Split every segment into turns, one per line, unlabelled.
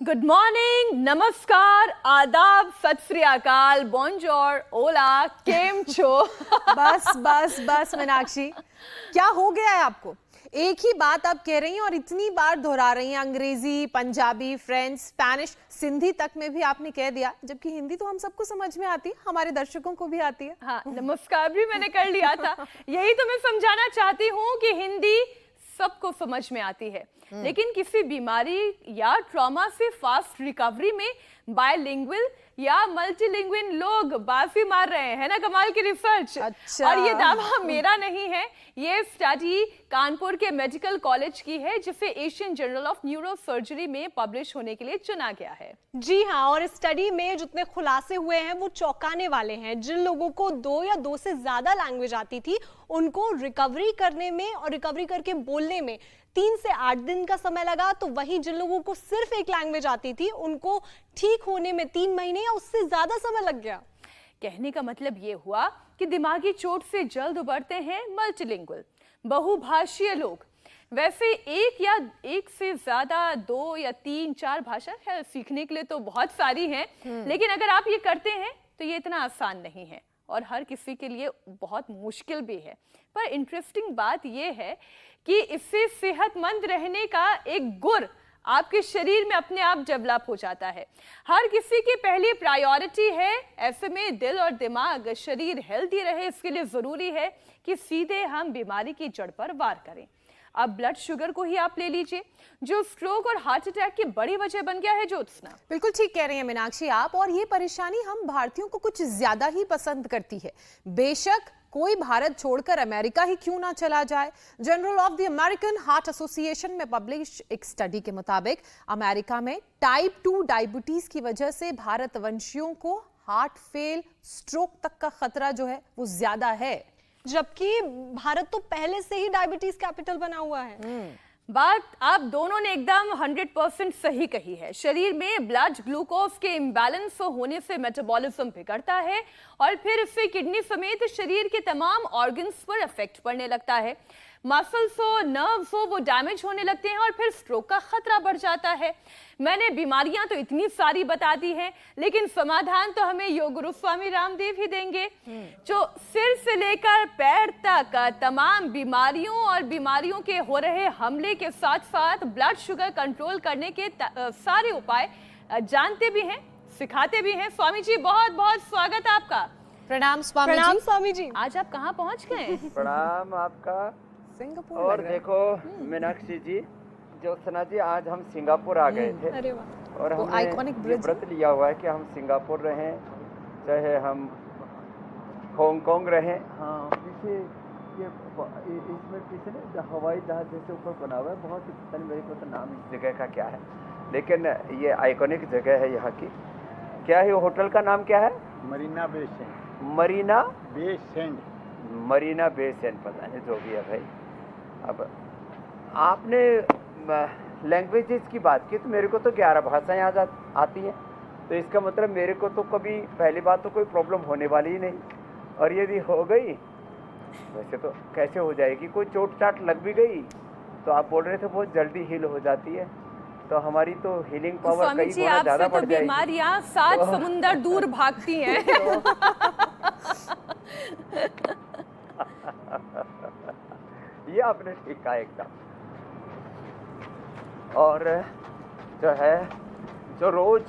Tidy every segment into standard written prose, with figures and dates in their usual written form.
Good morning, नमस्कार, आदाब, सत श्री अकाल, बोंजोर, ओला, केम छो।
बस बस बस मीनाक्षी, क्या हो गया है आपको? एक ही बात आप कह रही हैं और इतनी बार दोहरा रही हैं। अंग्रेजी, पंजाबी, फ्रेंच, स्पेनिश, सिंधी तक में भी आपने कह दिया, जबकि हिंदी तो हम सबको समझ में आती है, हमारे दर्शकों को भी आती है।
हाँ, नमस्कार भी मैंने कर लिया था। यही तो मैं समझाना चाहती हूँ कि हिंदी सबको समझ में आती है, लेकिन किसी बीमारी या ट्रॉमा से फास्ट रिकवरी में बायलिंगुअल या मल्टीलिंगुअल लोग बाजी मार रहे हैं ना। कमाल की रिसर्च।
अच्छा।
और ये दावा मेरा नहीं है, ये स्टडी कानपुर के मेडिकल कॉलेज की है, जिसे Asian journal of neuro surgery में पब्लिश होने के लिए चुना गया है।
जी हाँ, और इस स्टडी में जितने खुलासे हुए हैं वो चौंकाने वाले हैं। जिन लोगों को 2 या 2 से ज्यादा लैंग्वेज आती थी, उनको रिकवरी करने में और रिकवरी करके बोलने में 3 से 8 दिन का समय लगा। तो वहीं जिन लोगों को सिर्फ एक लैंग्वेज आती थी, उनको ठीक होने में 3 महीने या उससे ज्यादा समय लग गया।
कहने का मतलब ये हुआ कि दिमागी चोट से जल्द उबरते हैं मल्टीलिंगुअल, बहुभाषीय लोग। वैसे एक से ज्यादा 2 या 3, 4 भाषा है सीखने के लिए तो बहुत सारी हैं, लेकिन अगर आप ये करते हैं तो ये इतना आसान नहीं है और हर किसी के लिए बहुत मुश्किल भी है। पर इंटरेस्टिंग बात यह है कि इससे सेहतमंद रहने का एक गुर आपके शरीर में अपने आप डेवलप हो जाता है। हर किसी की पहली प्रायोरिटी है, ऐसे में दिल और दिमाग, शरीर हेल्दी रहे, इसके लिए जरूरी है कि सीधे हम बीमारी की जड़ पर वार करें। अब ब्लड शुगर को ही आप ले लीजिए, जो स्ट्रोक और हार्ट अटैक की बड़ी वजह बन गया है। ज्योत्सना,
बिल्कुल ठीक कह रही हैं मीनाक्षी आप, और ये परेशानी हम भारतीयों को कुछ ज्यादा ही पसंद करती है। बेशक कोई भारत छोड़कर अमेरिका ही क्यों ना चला जाए। Journal of the American heart association में पब्लिश एक स्टडी के मुताबिक अमेरिका में टाइप 2 डायबिटीज की वजह से भारतवंशियों को हार्ट फेल, स्ट्रोक तक का खतरा जो है वो ज्यादा है,
जबकि भारत तो पहले से ही डायबिटीज कैपिटल बना हुआ है।
बात आप दोनों ने एकदम 100% सही कही है। शरीर में ब्लड ग्लूकोज के इम्बैलेंस होने से मेटाबॉलिज्म बिगड़ता है और फिर इससे किडनी समेत शरीर के तमाम ऑर्गन्स पर इफेक्ट पड़ने लगता है। मसल्स हो, नर्व्स हो, वो डैमेज होने लगते हैं और फिर स्ट्रोक का खतरा बढ़ जाता है। मैंने बीमारियां तो इतनी सारी बता दी हैं, लेकिन समाधान तो हमें योग गुरु स्वामी रामदेव ही देंगे, जो सिर से लेकर पैर तक तमाम बीमारियों और बीमारियों के हो रहे हमले के साथ साथ ब्लड शुगर कंट्रोल करने के सारे उपाय जानते भी हैं, सिखाते भी हैं। स्वामी जी, बहुत बहुत स्वागत है आपका।
प्रणाम स्वामी जी।
प्रणाम स्वामी जी।
आज आप कहाँ पहुँच गए?
प्रणाम आपका।
सिंगापुर।
और देखो मीनाक्षी जी, ज्योत्सना जी, आज हम सिंगापुर आ गए थे।
अरे वाह।
और
वो
हमने
iconic
ये
bridge
व्रत लिया हुआ है कि हम सिंगापुर रहें, चाहे हम हांगकांग रहें। हाँ, पीछे ये इसमें पीछे ना हवाई जहाज जैसे ऊपर बना हुआ है, बहुत ही पता नहीं मेरे को तो नाम इस जगह का क्या है, लेकिन ये आइकॉनिक जगह है यहाँ की। क्या है होटल का नाम क्या है?
मरीना बे सेंट।
मरीना
बे सेंट।
मरीना बे सेंट, पता नहीं जो भी है भाई। अब आपने लैंग्वेजेस की बात की तो मेरे को तो 11 भाषाएं आती हैं, तो इसका मतलब मेरे को तो कभी पहली बात तो कोई प्रॉब्लम होने वाली ही नहीं, और यदि हो गई वैसे तो कैसे हो जाएगी, कोई चोट चाट लग भी गई तो आप बोल रहे थे बहुत जल्दी हील हो जाती है, तो हमारी तो हीलिंग पावर कई गुना ज्यादा बढ़ जाएगी।
बीमारियां 7 समुंदर दूर भागती हैं।
ये आपने ठीक कहा एकदम। और जो है, जो रोज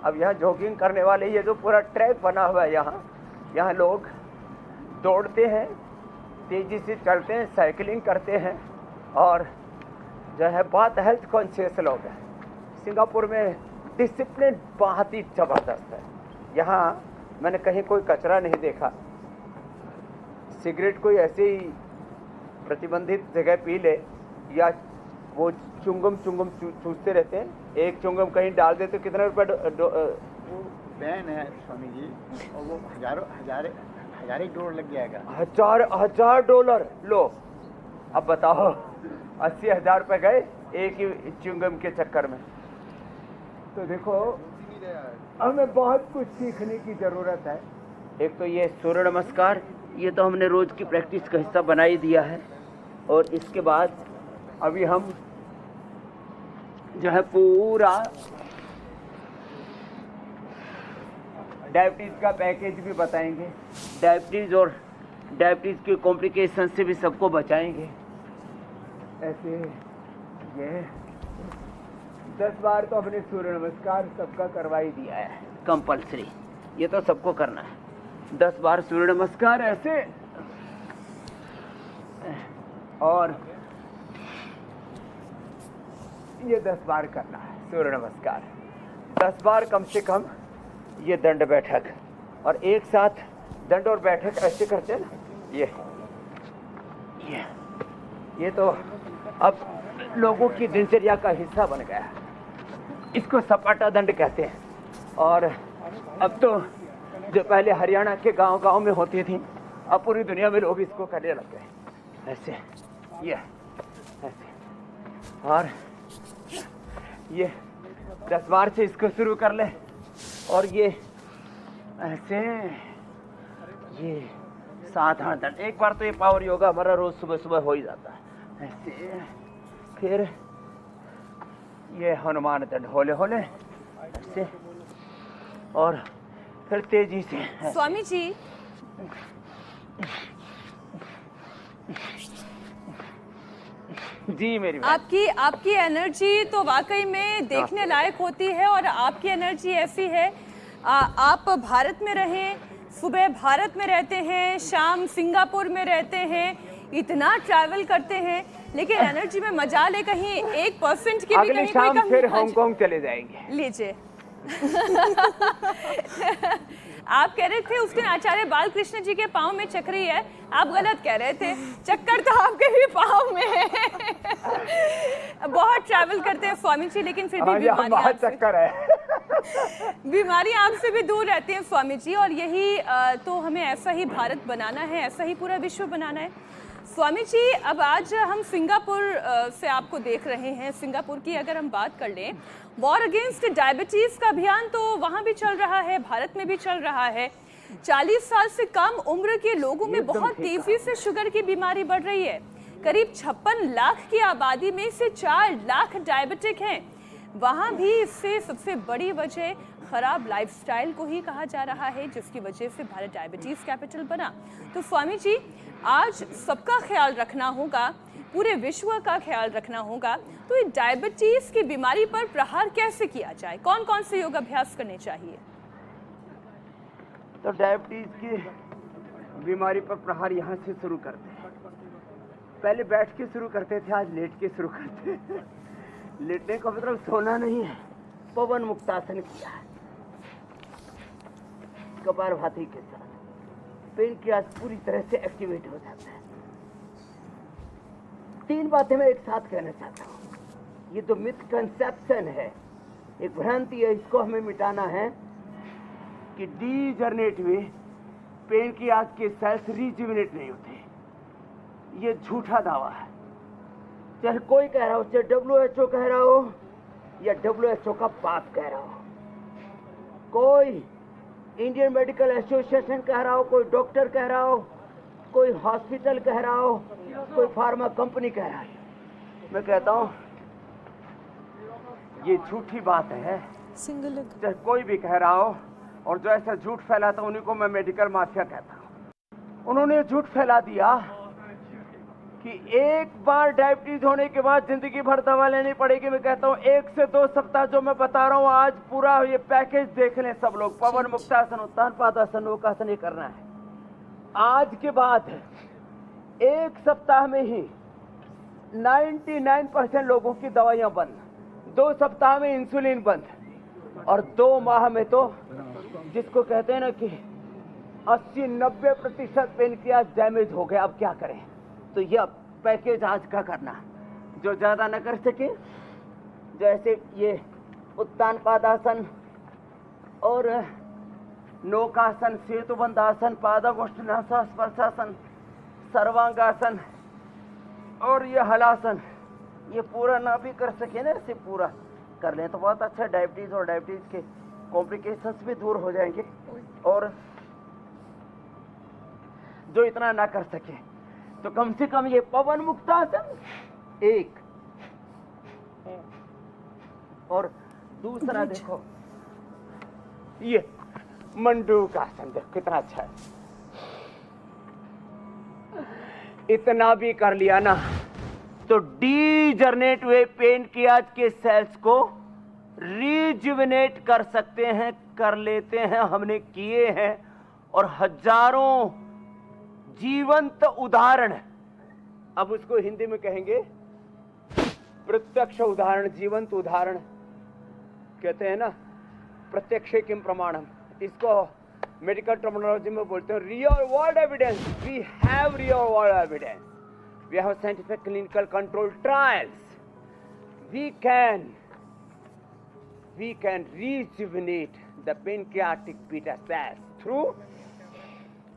अब यहाँ जॉगिंग करने वाले, ये जो पूरा ट्रैक बना हुआ है यहाँ लोग दौड़ते हैं, तेजी से चलते हैं, साइकिलिंग करते हैं, और जो है बहुत हेल्थ कॉन्शियस लोग हैं। सिंगापुर में डिसिप्लिन बहुत ही ज़बरदस्त है। यहाँ मैंने कहीं कोई कचरा नहीं देखा। सिगरेट कोई ऐसे ही प्रतिबंधित जगह पी ले, या वो चुंगम चूसते रहते हैं, एक चुंगम कहीं डाल देते, कितना रुपये
बैन है स्वामी जी, और वो हजारे डॉलर लग जाएगा।
हजार डॉलर लो। अब बताओ, 80,000 रुपये गए एक ही च्युइंगम के चक्कर में। तो देखो, हमें बहुत कुछ सीखने की ज़रूरत है। एक तो ये सूर्य नमस्कार, ये तो हमने रोज़ की प्रैक्टिस का हिस्सा बना ही दिया है, और इसके बाद अभी हम जो है पूरा डायबिटीज़ का पैकेज भी बताएंगे, डायबिटीज़ और डायबिटीज़ के कॉम्प्लिकेशन से भी सबको बचाएंगे। ऐसे ये 10 बार तो अपने सूर्य नमस्कार सबका करवा ही दिया है कंपल्सरी, ये तो सबको करना है। 10 बार सूर्य नमस्कार ऐसे, और ये 10 बार करना है सूर्य नमस्कार, 10 बार कम से कम। ये दंड बैठक, और एक साथ दंड और बैठक ऐसे करते हैं ना, ये तो अब लोगों की दिनचर्या का हिस्सा बन गया। इसको सपाटा दंड कहते हैं। और अब तो जो पहले हरियाणा के गांव-गांव में होती थी, अब पूरी दुनिया में लोग इसको करने लग गए। ऐसे ये ऐसे, और ये 10 बार से इसको शुरू कर ले, और ये ऐसे, ये 7-8 दंड। एक बार तो ये पावर योगा हमारा रोज सुबह सुबह हो ही जाता है ऐसे। फिर ये हनुमान दंड होले होले ऐसे, और फिर तेजी से।
स्वामी जी,
जी मेरी
आपकी एनर्जी तो वाकई में देखने लायक होती है, और आपकी एनर्जी ऐसी है, आप भारत में रहें, सुबह भारत में रहते हैं, शाम सिंगापुर में रहते हैं, इतना ट्रैवल करते हैं, लेकिन एनर्जी में मजा ले कहीं 1% की भी
अगली
कहीं
शाम
कोई
फिर
कमी।
हांगकांग चले जाएंगे।
लीजिए। आप कह रहे थे उस दिन आचार्य बालकृष्ण जी के पाँव में चक्री है, आप गलत कह रहे थे, चक्कर तो आपके भी पाँव में है। बहुत ट्रैवल करते हैं स्वामी जी, लेकिन फिर भी बीमारी आपसे भी दूर रहते हैं स्वामी जी, और यही तो हमें ऐसा ही भारत बनाना है, ऐसा ही पूरा विश्व बनाना है। स्वामी जी, अब आज हम सिंगापुर से आपको देख रहे हैं। सिंगापुर की अगर हम बात कर लें, वॉर अगेंस्ट डायबिटीज का अभियान तो वहाँ भी चल रहा है, भारत में भी चल रहा है। 40 साल से कम उम्र के लोगों में बहुत तेजी से शुगर की बीमारी बढ़ रही है। करीब 56 लाख की आबादी में से 4 लाख डायबिटिक हैं। वहाँ भी इससे सबसे बड़ी वजह खराब लाइफस्टाइल को ही कहा जा रहा है, जिसकी वजह से भारत डायबिटीज कैपिटल बना। तो स्वामी जी, आज सबका ख्याल रखना होगा, पूरे विश्व का ख्याल रखना होगा, तो ये डायबिटीज की बीमारी पर प्रहार कैसे किया जाए? कौन कौन से योग अभ्यास करने चाहिए?
तो डायबिटीज की बीमारी पर प्रहार यहाँ से शुरू करते हैं। पहले बैठ के शुरू करते थे, आज लेट के शुरू करते हैं। लेटने का मतलब सोना नहीं है, पवन मुक्तासन किया है कपालभाति के साथ, पेन की आज पूरी तरह से एक्टिवेट हो जाता है। 3 बातें मैं एक साथ कहना चाहता हूँ। ये तो मिसकंसेप्शन है, एक भ्रांति है, इसको हमें मिटाना है कि डीजनरेटिव पेन की आज के सेल्स रिजुविनेट नहीं होते। ये झूठा दावा है, चाहे कोई कह रहा हो, चाहे WHO कह रहा हो या WHO का बाप कह रहा हो, कोई इंडियन मेडिकल एसोसिएशन कह रहा हो, कोई डॉक्टर कह रहा हो, कोई हॉस्पिटल कह रहा हो, कोई फार्मा कंपनी कह रहा है, मैं कहता हूं ये झूठी बात है। चाहे कोई भी कह रहा हो, और जो ऐसा झूठ फैलाता उन्हीं को मैं मेडिकल माफिया कहता हूं। उन्होंने झूठ फैला दिया कि एक बार डायबिटीज होने के बाद जिंदगी भर दवा लेनी पड़ेगी। मैं कहता हूँ 1 से 2 सप्ताह जो मैं बता रहा हूँ, आज पूरा ये पैकेज देख लें सब लोग। पवन मुक्तासन, उत्तान पादासन, नौकासन ये करना है। आज के बाद 1 सप्ताह में ही 99% लोगों की दवाइयां बंद, 2 सप्ताह में इंसुलिन बंद, और 2 माह में तो जिसको कहते हैं ना कि 80-90% पेनक्रियास डैमेज हो गया। अब क्या करें? तो यह पैकेज आज का करना, जो ज्यादा न कर सके, जैसे ये उत्तान पादासन और नौकासन, सेतुबंधासन, पादागोष्ठनासन, स्पर्शासन, सर्वांगासन और ये हलासन, ये पूरा ना भी कर सके ना, इसे पूरा कर लें तो बहुत अच्छा। डायबिटीज और डायबिटीज के कॉम्प्लिकेशंस भी दूर हो जाएंगे। और जो इतना ना कर सके तो कम से कम ये पवन मुक्तासन 1, और दूसरा देखो ये मंडूक आसन देखो कितना अच्छा है। इतना भी कर लिया ना तो डीजनरेट हुए पेनक्रियाज के सेल्स को रीजुविनेट कर सकते हैं, कर लेते हैं, हमने किए हैं। और हजारों जीवंत उदाहरण, अब उसको हिंदी में कहेंगे प्रत्यक्ष उदाहरण, जीवंत उदाहरण कहते हैं ना, प्रत्यक्ष किम प्रमाणम, इसको मेडिकल टर्मिनोलॉजी में बोलते हैं real world evidence. We have real world evidence, we have scientific clinical control trials, we can rejuvenate the pancreatic beta cells through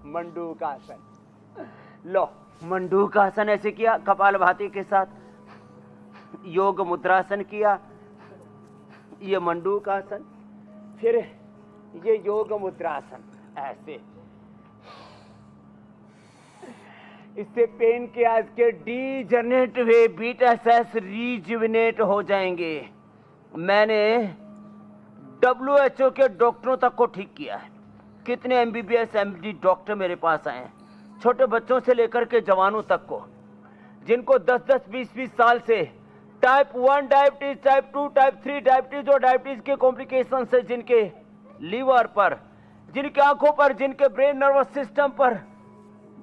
Mandukasana. लो मंडूकासन ऐसे किया, कपालभाति के साथ योग मुद्रासन किया, ये मंडूकासन, फिर ये योग मुद्रासन, ऐसे इससे पेनक्रियाज के डीजनरेट हुए बीटा सेल्स रीजुविनेट हो जाएंगे। मैंने WHO के डॉक्टरों तक को ठीक किया है। कितने MBBS MD डॉक्टर मेरे पास आए हैं, छोटे बच्चों से लेकर के जवानों तक को, जिनको 10-10, 20-20 साल से type 1 diabetes, type 2, type 3 diabetes और डायबिटीज के कॉम्प्लिकेशन से, जिनके लीवर पर, जिनके आंखों पर, जिनके ब्रेन नर्वस सिस्टम पर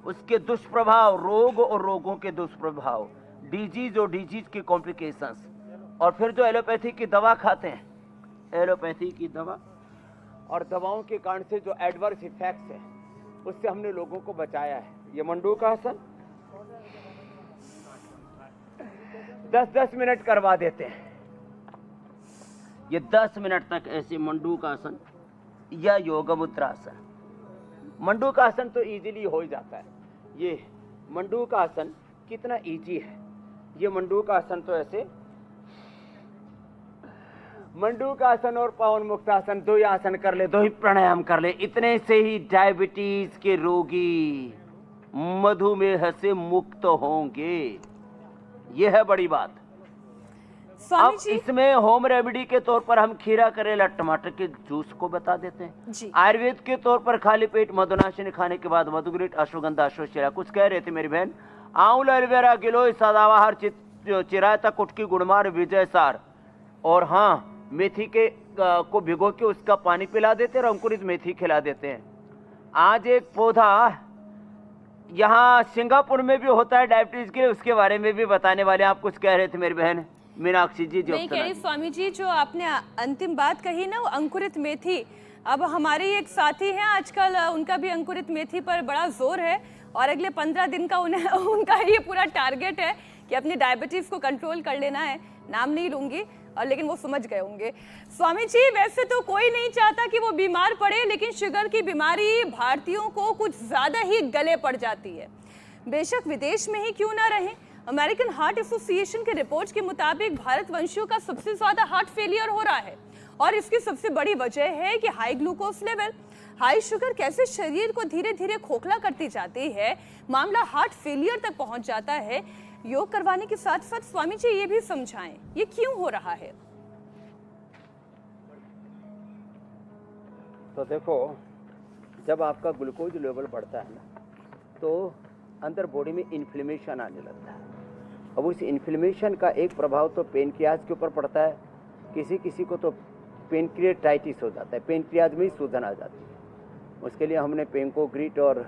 उसके दुष्प्रभाव, रोग और रोगों के दुष्प्रभाव, डिजीज और डिजीज के कॉम्प्लिकेशंस, और फिर जो एलोपैथी की दवा खाते हैं, एलोपैथी की दवा और दवाओं के कारण से जो एडवर्स इफेक्ट्स है, उससे हमने लोगों को बचाया है। ये मंडूकासन 10-10 मिनट करवा देते हैं, ये 10 मिनट तक ऐसे मंडूकासन या योग मुद्रासन। मंडूकासन तो इजीली हो ही जाता है। ये मंडूकासन कितना इजी है, ये मंडूकासन तो ऐसे, मंडूकासन और पवन मुक्तासन, दो ही आसन कर ले, दो ही प्राणायाम कर ले, इतने से ही डायबिटीज के रोगी मधुमेह से मुक्त होंगे। यह है बड़ी बात। अब इसमें होम रेमेडी के तौर पर हम खीरा, करेला, टमाटर के जूस को बता देते हैं। आयुर्वेद के तौर पर खाली पेट मधुनाशिनी खाने के बाद मधुग्रीट, अश्वगंधा, अश्वशीला, कुछ कह रहे थे मेरी बहन, आंवला, एलोवेरा, गिलोय, सदाबहार, चिरायता, कुटकी, गुड़मार, विजय सार, और हाँ मेथी के को भिगो के उसका पानी पिला देते हैं और अंकुरित मेथी खिला देते हैं। आज एक पौधा यहाँ सिंगापुर में भी होता है डायबिटीज के लिए, उसके बारे में भी बताने वाले। आप कुछ कह रहे थे मेरी बहन मीनाक्षी जी। जो
नहीं कह रही स्वामी जी, जो आपने अंतिम बात कही ना, वो अंकुरित मेथी, अब हमारे एक साथी हैं आजकल, उनका भी अंकुरित मेथी पर बड़ा जोर है और अगले 15 दिन का उनका ये पूरा टारगेट है कि अपनी डायबिटीज को कंट्रोल कर लेना है। नाम नहीं लूंगी, और लेकिन वो समझ गए होंगे। स्वामी जी, वैसे तो कोई नहीं चाहता कि वो बीमार पड़े, लेकिन शुगर की बीमारी भारतीयों को कुछ ज्यादा ही गले पड़ जाती है। बेशक विदेश में ही क्यों ना रहे, अमेरिकन हार्ट एसोसिएशन के रिपोर्ट के मुताबिक भारतवंशियों का सबसे ज्यादा हार्ट फेलियर हो रहा है, और इसकी सबसे बड़ी वजह है कि high glucose level. High sugar कैसे शरीर को धीरे धीरे खोखला करती जाती है, मामला हार्ट फेलियर तक पहुंच जाता है। योग करवाने के साथ साथ स्वामी जी ये भी समझाएं, ये क्यों हो रहा है?
तो देखो, जब आपका ग्लूकोज लेवल बढ़ता है ना, तो अंदर बॉडी में इन्फ्लेमेशन आने लगता है। अब उस इन्फ्लेमेशन का एक प्रभाव तो पेनक्रियाज के ऊपर पड़ता है, किसी किसी को तो पेनक्रियाटाइटिस हो जाता है, पेनक्रियाज में ही सूजन आ जाती है। उसके लिए हमने पेंकोग्रीट और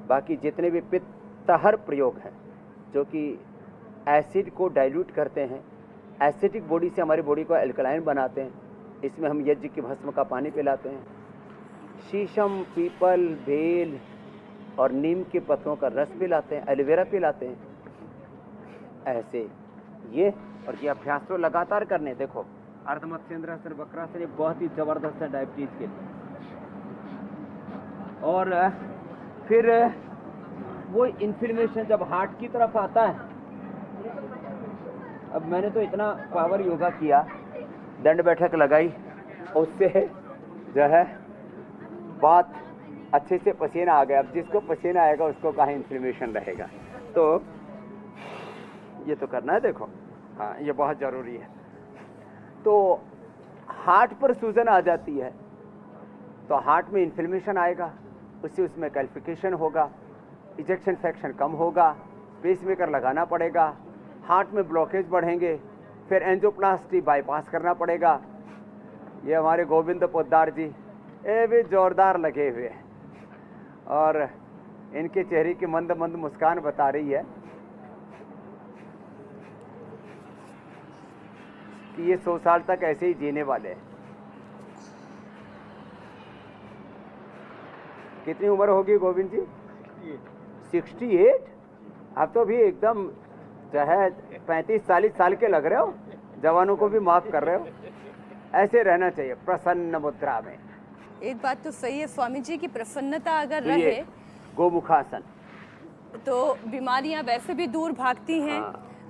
बाकी जितने भी पित्तहर प्रयोग हैं, जो कि एसिड को डाइल्यूट करते हैं, एसिडिक बॉडी से हमारी बॉडी को एल्कलाइन बनाते हैं, इसमें हम यज्ञ की भस्म का पानी पिलाते हैं, शीशम, पीपल, बेल और नीम के पत्तों का रस पिलाते हैं, एलोवेरा पिलाते हैं, ऐसे ये। और ये अभ्यास तो लगातार करने। देखो अर्धमत्स्येंद्रासन, वक्रासन, ये बहुत ही जबरदस्त है डायबिटीज के लिए। और फिर वो इन्फ्लेमेशन जब हार्ट की तरफ आता है, अब मैंने तो इतना पावर योगा किया, दंड बैठक लगाई, उससे जो है बात अच्छे से पसीना आ गया। अब जिसको पसीना आएगा उसको कहाँ इन्फ्लेमेशन रहेगा। तो ये तो करना है। देखो हाँ, ये बहुत ज़रूरी है। तो हार्ट पर सूजन आ जाती है, तो हार्ट में इन्फ्लेमेशन आएगा, उससे उसमें कैल्सिफिकेशन होगा, इजेक्शन फ्रैक्शन कम होगा, पेसमेकर लगाना पड़ेगा, हार्ट में ब्लॉकेज बढ़ेंगे, फिर एंजियोप्लास्टी बाईपास करना पड़ेगा। ये हमारे गोविंद पोद्दार जी ये भी जोरदार लगे हुए हैं और इनके चेहरे की मंद मंद मुस्कान बता रही है कि ये 100 साल तक ऐसे ही जीने वाले हैं। कितनी उम्र होगी गोविंद जी? 68। आप तो भी एकदम जो है 35-40 साल के लग रहे हो, जवानों को भी माफ कर रहे हो। ऐसे रहना चाहिए प्रसन्न मुद्रा में।
एक बात तो सही है स्वामी जी की प्रसन्नता अगर
तो
रहे
गोमुखासन
तो बीमारियां वैसे भी दूर भागती हैं।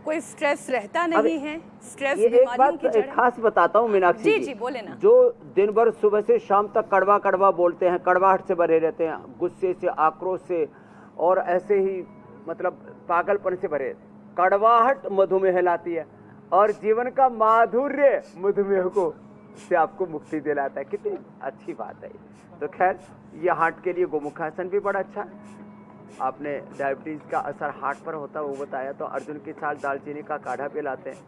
कोई स्ट्रेस रहता
अब
नहीं है। स्ट्रेस
ये एक
बीमारियों
बात
की जड़
एक खास बताता हूँ मीनाक्षी
जी जी बोले ना।
जो दिन भर सुबह से शाम तक कड़वा कड़वा बोलते हैं, कड़वाहट से भरे रहते हैं, गुस्से से, आक्रोश से और ऐसे ही मतलब पागलपन से भरे, कड़वाहट मधुमेह लाती है और जीवन का माधुर्य मधुमेह को से आपको मुक्ति दिलाता है। कितनी अच्छी बात है। तो खैर ये हार्ट के लिए गोमुखासन भी बड़ा अच्छा है। आपने डायबिटीज का असर हार्ट पर होता है वो बताया, तो अर्जुन की छाल दालचीनी का काढ़ा पिलाते हैं।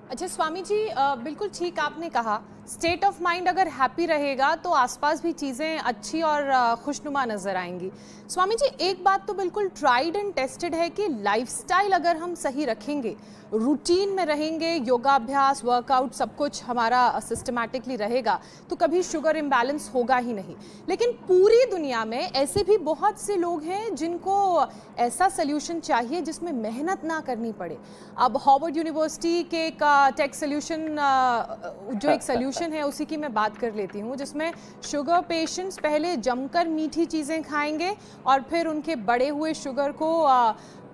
अच्छा स्वामी जी, बिल्कुल ठीक आपने कहा, स्टेट ऑफ माइंड अगर हैप्पी रहेगा तो आसपास भी चीज़ें अच्छी और खुशनुमा नज़र आएंगी। स्वामी जी एक बात तो बिल्कुल ट्राइड एंड टेस्टेड है कि लाइफस्टाइल अगर हम सही रखेंगे, रूटीन में रहेंगे, योगाभ्यास, वर्कआउट सब कुछ हमारा सिस्टमैटिकली रहेगा तो कभी शुगर इम्बैलेंस होगा ही नहीं। लेकिन पूरी दुनिया में ऐसे भी बहुत से लोग हैं जिनको ऐसा सोल्यूशन चाहिए जिसमें मेहनत ना करनी पड़े। अब हार्वर्ड यूनिवर्सिटी के का टेक सोल्यूशन जो एक सोल्यूशन है उसी की मैं बात कर लेती हूँ, जिसमें शुगर पेशेंट्स पहले जमकर मीठी चीज़ें खाएंगे और फिर उनके बड़े हुए शुगर को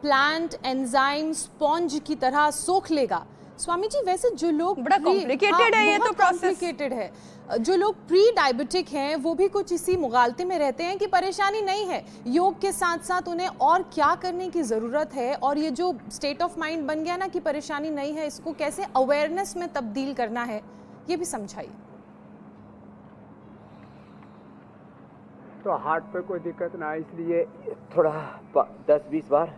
प्लांट एंजाइम स्पॉन्ज की तरह सोख लेगा। स्वामी जी वैसे जो लोग
बड़ा कॉम्प्लिकेटेड है ये तो प्रोसेस।
कॉम्प्लिकेटेड है। जो लोग प्री डायबिटिक हैं वो भी कुछ इसी मुगालते में रहते हैं कि परेशानी नहीं है, योग के साथ साथ उन्हें और क्या करने की ज़रूरत है, और ये जो स्टेट ऑफ माइंड बन गया ना कि परेशानी नहीं है, इसको कैसे अवेयरनेस में तब्दील करना है ये भी समझाइए।
तो हार्ट पे कोई दिक्कत ना है, इसलिए थोड़ा 10-20 बार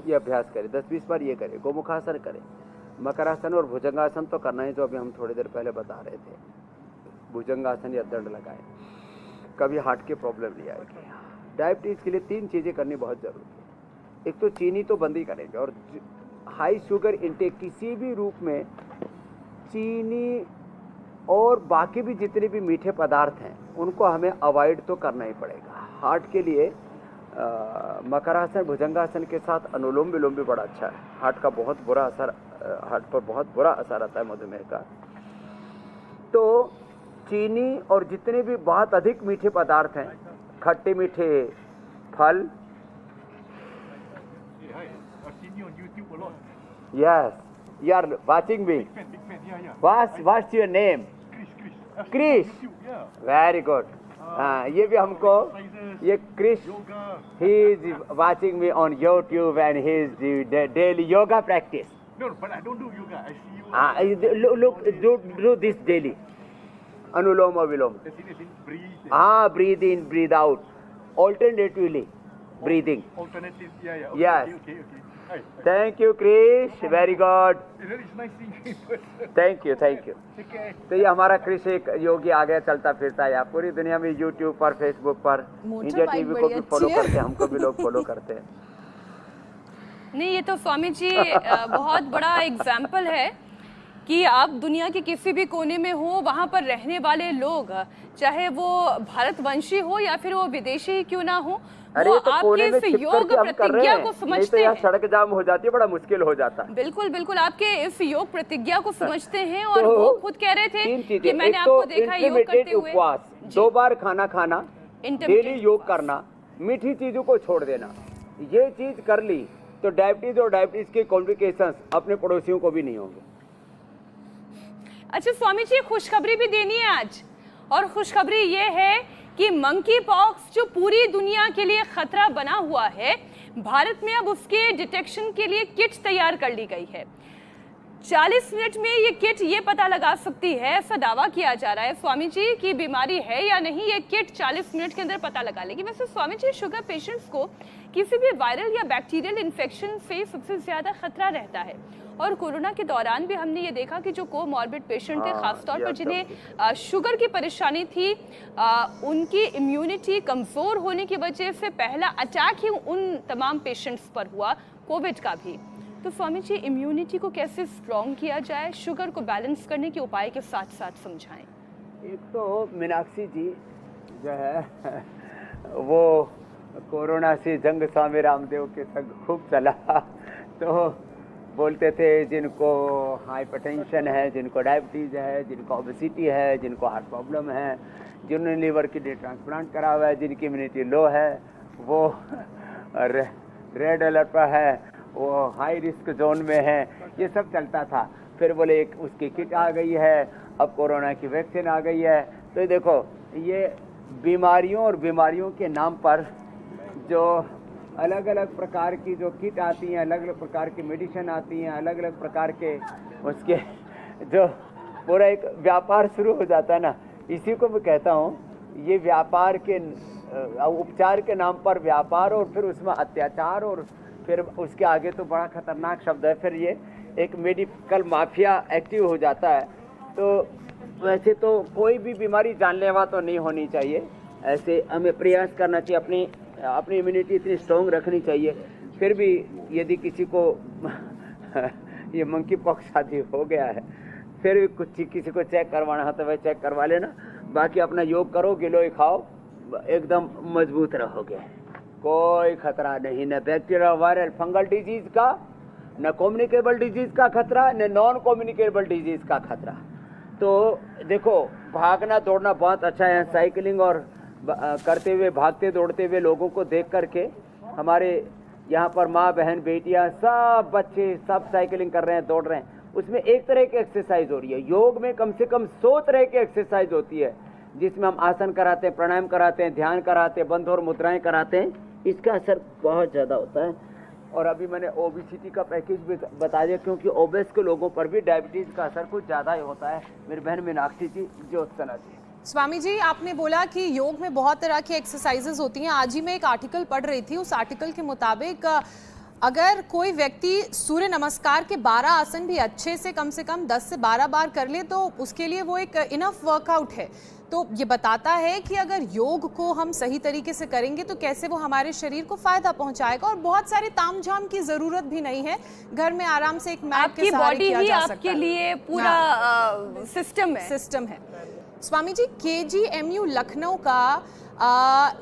ये अभ्यास करें, 10-20 बार ये करें। गोमुखासन करें, मकरासन और भुजंगासन तो करना है जो अभी हम थोड़ी देर पहले बता रहे थे। भुजंगासन या दंड लगाएं, कभी हार्ट की प्रॉब्लम नहीं आएगी। डायबिटीज़ के लिए 3 चीज़ें करनी बहुत ज़रूरी है। एक तो चीनी तो बंद ही करेंगे, और हाई शुगर इंटेक किसी भी रूप में चीनी और बाकी भी जितने भी मीठे पदार्थ हैं उनको हमें अवॉइड तो करना ही पड़ेगा। हार्ट के लिए मकरासन भुजंगासन के साथ अनुलोम विलोम भी बड़ा अच्छा है। हार्ट का बहुत बुरा असर, हार्ट पर बहुत बुरा असर आता है मधुमेह का। तो चीनी और जितने भी बहुत अधिक मीठे पदार्थ हैं, खट्टे मीठे फल, yes you are watching me. What's your name? Krish. Very good. ये भी हमको, ये Krish, he is watching me on YouTube and he is the daily yoga practice.
No, but I don't do yoga. I see you.
Look, do this daily. Anuloma viloma.
Breathe.
Breathe in, breathe out, alternatively breathing.
Alternative. Yeah. Okay,
Yes.
Okay. Hi.
Thank you, Krish. Very good.
It's nice seeing you.
Thank you.
Take care.
तो ये हमारा क्रिश एक योगी आ गया, चलता फिरता है पूरी दुनिया में, यूट्यूब पर, फेसबुक पर, इंडिया टीवी को भी फॉलो करते हैं, हमको भी लोग फॉलो करते हैं।
नहीं, ये तो स्वामी जी बहुत बड़ा एग्जाम्पल है कि आप दुनिया के किसी भी कोने में हो, वहाँ पर रहने वाले लोग, चाहे वो भारतवंशी हो या फिर वो विदेशी ही क्यों ना हो,
अरे
वो
तो कोने में
आपके इस योग प्रतिज्ञा को समझते
हैं।
हैं।
सड़क जाम हो जाती है, बड़ा मुश्किल हो जाता है।
बिल्कुल आपके इस योग प्रतिज्ञा को समझते हैं। और वो खुद कह रहे थे कि मैंने आपको देखा योग करते हुए।
उपवास, 2 बार खाना खाना, डेली योग करना, मीठी चीजों को छोड़ देना, ये चीज कर ली तो डायबिटीज और डायबिटीज के कॉम्प्लिकेशंस अपने पड़ोसियों को भी नहीं होंगे।
अच्छा स्वामी जी, खुशखबरी भी देनी है आज, और खुशखबरी ये है कि मंकी पॉक्स जो पूरी दुनिया के लिए खतरा बना हुआ है, भारत में अब उसके डिटेक्शन के लिए किट तैयार कर ली गई है। 40 मिनट में ये किट ये पता लगा सकती है, ऐसा दावा किया जा रहा है स्वामी जी की बीमारी है या नहीं, ये किट 40 मिनट के अंदर पता लगा लेगी। वैसे स्वामी जी, शुगर पेशेंट्स को किसी भी वायरल या बैक्टीरियल इन्फेक्शन से सबसे ज्यादा खतरा रहता है, और कोरोना के दौरान भी हमने ये देखा कि जो कोमॉर्बिड पेशेंट थे, खासतौर पर जिन्हें शुगर की परेशानी थी, उनकी इम्यूनिटी कमजोर होने की वजह से पहला अटैक ही उन तमाम पेशेंट्स पर हुआ, कोविड का भी। तो स्वामी जी, इम्यूनिटी को कैसे स्ट्रॉन्ग किया जाए, शुगर को बैलेंस करने के उपाय के साथ साथ समझाएं।
एक तो मीनाक्षी जी जो है वो कोरोना से जंग स्वामी रामदेव के संग खूब चला, तो बोलते थे जिनको हाइपरटेंशन है, जिनको डायबिटीज़ है, जिनको ओबेसिटी है, जिनको हार्ट प्रॉब्लम है, जिन्होंने लीवर किडनी ट्रांसप्लांट करा हुआ है, जिनकी इम्यूनिटी लो है, वो रेड अलर्ट पर है, वो हाई रिस्क जोन में है, ये सब चलता था। फिर बोले एक उसकी किट आ गई है, अब कोरोना की वैक्सीन आ गई है। तो देखो, ये बीमारियों और बीमारियों के नाम पर जो अलग अलग प्रकार की जो किट आती हैं, अलग अलग प्रकार की मेडिसिन आती हैं, अलग अलग प्रकार के उसके जो पूरा एक व्यापार शुरू हो जाता है ना, इसी को मैं कहता हूँ, ये व्यापार के उपचार के नाम पर व्यापार, और फिर उसमें अत्याचार, और फिर उसके आगे तो बड़ा खतरनाक शब्द है, फिर ये एक मेडिकल माफिया एक्टिव हो जाता है। तो वैसे तो कोई भी बीमारी जानलेवा तो नहीं होनी चाहिए, ऐसे हमें प्रयास करना चाहिए, अपनी इम्यूनिटी इतनी स्ट्रॉन्ग रखनी चाहिए। फिर भी यदि किसी को ये मंकी पॉक्स आदि हो गया है, फिर भी कुछ किसी को चेक करवाना है तो वह चेक करवा लेना, बाकी अपना योग करो, गिलोय खाओ, एकदम मजबूत रहोगे, कोई खतरा नहीं, न बैक्टीरिया वायरल फंगल डिजीज का, न कम्युनिकेबल डिजीज का खतरा, न नॉन कम्युनिकेबल डिजीज का खतरा। तो देखो, भागना दौड़ना बहुत अच्छा है, साइकिलिंग और करते हुए, भागते दौड़ते हुए लोगों को देख करके हमारे यहाँ पर माँ बहन बेटियाँ सब बच्चे सब साइकिलिंग कर रहे हैं, दौड़ रहे हैं, उसमें एक तरह की एक्सरसाइज हो रही है। योग में कम से कम 100 तरह की एक्सरसाइज होती है, जिसमें हम आसन कराते हैं, प्राणायाम कराते हैं, ध्यान कराते हैं, बंध और मुद्राएं कराते हैं, इसका असर बहुत ज़्यादा होता है। और अभी मैंने ओबेसिटी का पैकेज भी बता दिया, क्योंकि ओबेस के लोगों पर भी डायबिटीज़ का असर कुछ ज़्यादा ही होता है। मेरी बहन मीनाक्षी जी, ज्योत्सना जी।
स्वामी जी, आपने बोला कि योग में बहुत तरह की एक्सरसाइजेज होती हैं। आज ही मैं एक आर्टिकल पढ़ रही थी, उस आर्टिकल के मुताबिक अगर कोई व्यक्ति सूर्य नमस्कार के 12 आसन भी अच्छे से कम 10 से 12 बार कर ले तो उसके लिए वो एक इनफ वर्कआउट है। तो ये बताता है कि अगर योग को हम सही तरीके से करेंगे तो कैसे वो हमारे शरीर को फायदा पहुंचाएगा, और बहुत सारे तामझाम की जरूरत भी नहीं है, घर में आराम से एक मैट के सहारे किया जा सकता है।
आपके लिए पूरा
सिस्टम है। स्वामी जी, KGMU लखनऊ का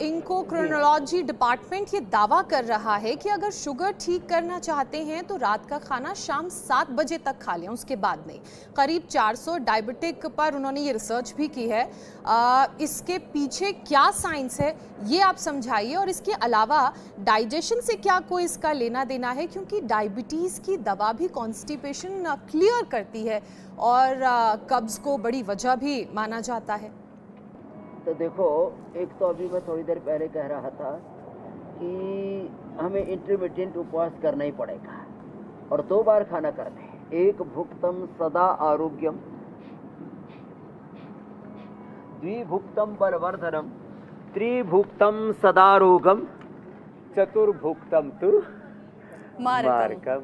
इंकोक्रोनोलॉजी डिपार्टमेंट ये दावा कर रहा है कि अगर शुगर ठीक करना चाहते हैं तो रात का खाना शाम 7 बजे तक खा लें, उसके बाद नहीं। करीब 400 डायबिटिक पर उन्होंने ये रिसर्च भी की है। इसके पीछे क्या साइंस है ये आप समझाइए, और इसके अलावा डाइजेशन से क्या कोई इसका लेना देना है, क्योंकि डायबिटीज़ की दवा भी कॉन्स्टिपेशन क्लियर करती है और कब्ज़ को बड़ी वजह भी माना जाता है।
तो देखो, एक तो अभी मैं थोड़ी देर पहले कह रहा था कि हमें इंटरमिटेंट उपवास करना ही पड़ेगा, और 2 बार खाना करते हैं। एक भुक्तम सदा आरोग्यम, द्विभुक्तम बलवर्धनम, त्रिभुक्तम सदा रोगम, चतुर्भुक्तम तु मार्गम।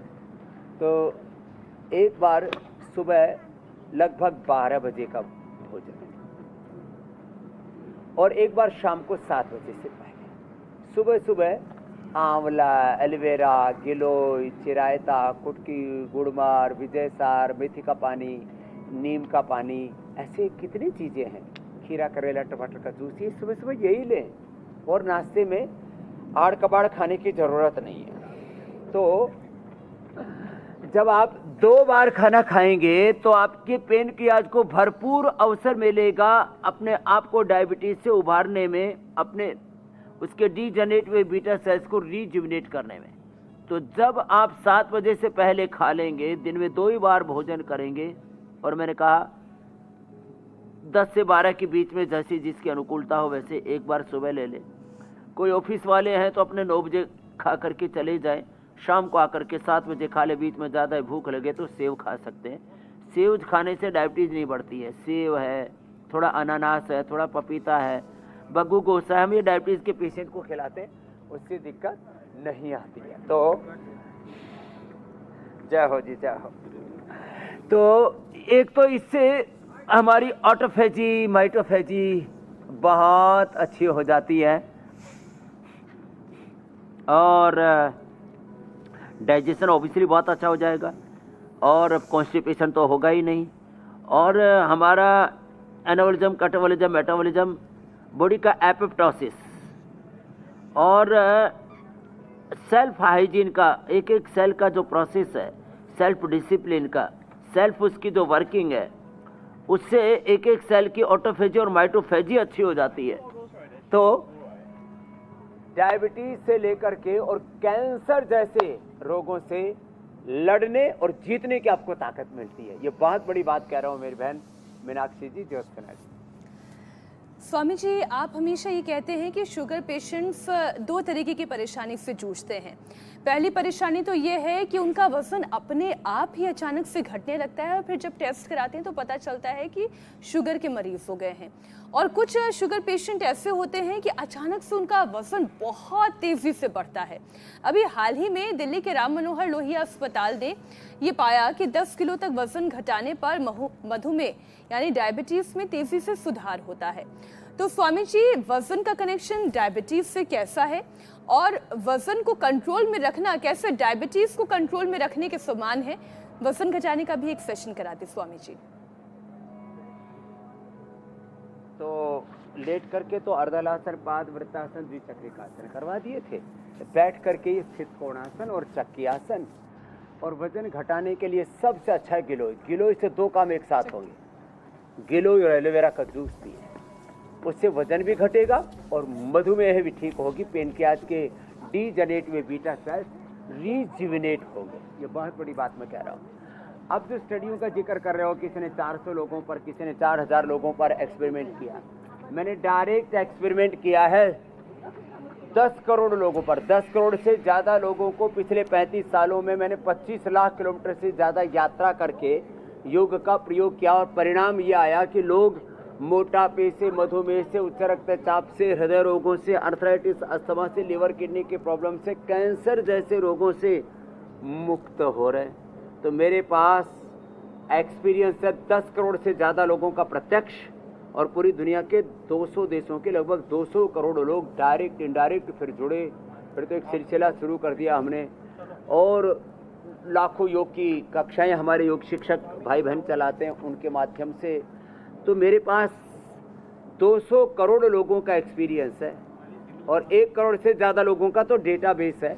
तो एक बार सुबह लगभग 12 बजे का भोजन, और एक बार शाम को 7 बजे से पहले। सुबह सुबह आंवला, एलोवेरा, गिलोय, चिरायता, कुटकी, गुड़मार, विजयसार, मेथी का पानी, नीम का पानी, ऐसे कितनी चीज़ें हैं, खीरा, करेला, टमाटर का जूस, ये सुबह सुबह यही लें, और नाश्ते में आड़ कबाड़ खाने की ज़रूरत नहीं है। तो जब आप 2 बार खाना खाएंगे तो आपके पेनक्रियाज को भरपूर अवसर मिलेगा अपने आप को डायबिटीज से उभारने में, अपने उसके डीजनरेट हुए बीटा सेल्स को रीजुविनेट करने में। तो जब आप 7 बजे से पहले खा लेंगे, दिन में 2 ही बार भोजन करेंगे, और मैंने कहा 10 से 12 के बीच में जैसी जिसकी अनुकूलता हो वैसे एक बार सुबह ले लें। कोई ऑफिस वाले हैं तो अपने 9 बजे खा करके चले जाएं, शाम को आकर के 7 बजे खा ले, बीच में ज़्यादा भूख लगे तो सेव खा सकते हैं। सेव खाने से डायबिटीज़ नहीं बढ़ती है। सेव है, थोड़ा अनानास है, थोड़ा पपीता है, बग्गू गोसा है, हम ये डायबिटीज़ के पेशेंट को खिलाते हैं, उससे दिक्कत नहीं आती है। तो जय हो जी, जय हो। तो एक तो इससे हमारी ऑटोफेजी माइटोफेजी बहुत अच्छी हो जाती है और डाइजेशन ऑब्वियसली बहुत अच्छा हो जाएगा और कॉन्स्टिपेशन तो होगा ही नहीं। और हमारा एनाबॉलिज्म, कैटाबॉलिज्म, मेटाबॉलिज्म, बॉडी का एपोप्टोसिस और सेल्फ हाइजीन का, एक एक सेल का जो प्रोसेस है, सेल्फ डिसिप्लिन का, सेल्फ उसकी जो वर्किंग है, उससे एक एक सेल की ऑटोफेजी और माइटोफेजी अच्छी हो जाती है। तो डायबिटीज से लेकर के और कैंसर जैसे रोगों से लड़ने और जीतने की आपको ताकत मिलती है। ये बहुत बड़ी बात कह रहा हूं मेरी बहन मीनाक्षी जी, ज्योत्सना जी।
स्वामी जी, आप हमेशा ये कहते हैं कि शुगर पेशेंट्स 2 तरीके की परेशानी से जूझते हैं। पहली परेशानी तो ये है कि उनका वजन अपने आप ही अचानक से घटने लगता है और फिर जब टेस्ट कराते हैं तो पता चलता है कि शुगर के मरीज हो गए हैं। और कुछ शुगर पेशेंट ऐसे होते हैं कि अचानक से उनका वजन बहुत तेजी से बढ़ता है। अभी हाल ही में दिल्ली के राम मनोहर लोहिया अस्पताल ने ये पाया कि 10 किलो तक वजन घटाने पर मधुमेह यानी डायबिटीज में तेजी से सुधार होता है। तो स्वामी जी, वजन का कनेक्शन डायबिटीज से कैसा है और वजन को कंट्रोल में रखना कैसे डायबिटीज को कंट्रोल में रखने के समान है? वजन घटाने का भी एक सेशन कराते स्वामी जी।
तो लेट करके तो अर्धलासन, पाद वृत्तासन, द्विचक्रिकासन करवा दिए थे। बैठ करके स्थित कोणासन और चक्की आसन। और वजन घटाने के लिए सबसे अच्छा है गिलोय। गिलोय से 2 काम एक साथ होंगे, गिलोय और एलोवेरा का जूस पिए, उससे वजन भी घटेगा और मधुमेह भी ठीक होगी। पेनक्रियाज के डीजनरेटिव बीटा सेल्स रीजुविनेट होंगे। ये बहुत बड़ी बात मैं कह रहा हूँ। अब जो स्टडियों का जिक्र कर रहे हो, किसी ने 400 लोगों पर, किसी ने 4000 लोगों पर एक्सपेरिमेंट किया। मैंने डायरेक्ट एक्सपेरिमेंट किया है 10 करोड़ लोगों पर। 10 करोड़ से ज़्यादा लोगों को पिछले 35 सालों में मैंने 25 लाख किलोमीटर से ज़्यादा यात्रा करके योग का प्रयोग किया और परिणाम ये आया कि लोग मोटापे से, मधुमेह से, उच्च रक्तचाप से, हृदय रोगों से, अर्थराइटिस, अस्थमा से, लिवर किडनी के प्रॉब्लम से, कैंसर जैसे रोगों से मुक्त हो रहे हैं। तो मेरे पास एक्सपीरियंस है 10 करोड़ से ज़्यादा लोगों का प्रत्यक्ष और पूरी दुनिया के 200 देशों के लगभग 200 करोड़ लोग डायरेक्ट इनडायरेक्ट फिर जुड़े। फिर तो एक सिलसिला शुरू कर दिया हमने और लाखों योग की कक्षाएं हमारे योग शिक्षक भाई बहन चलाते हैं, उनके माध्यम से। तो मेरे पास 200 करोड़ लोगों का एक्सपीरियंस है और 1 करोड़ से ज़्यादा लोगों का तो डेटाबेस है।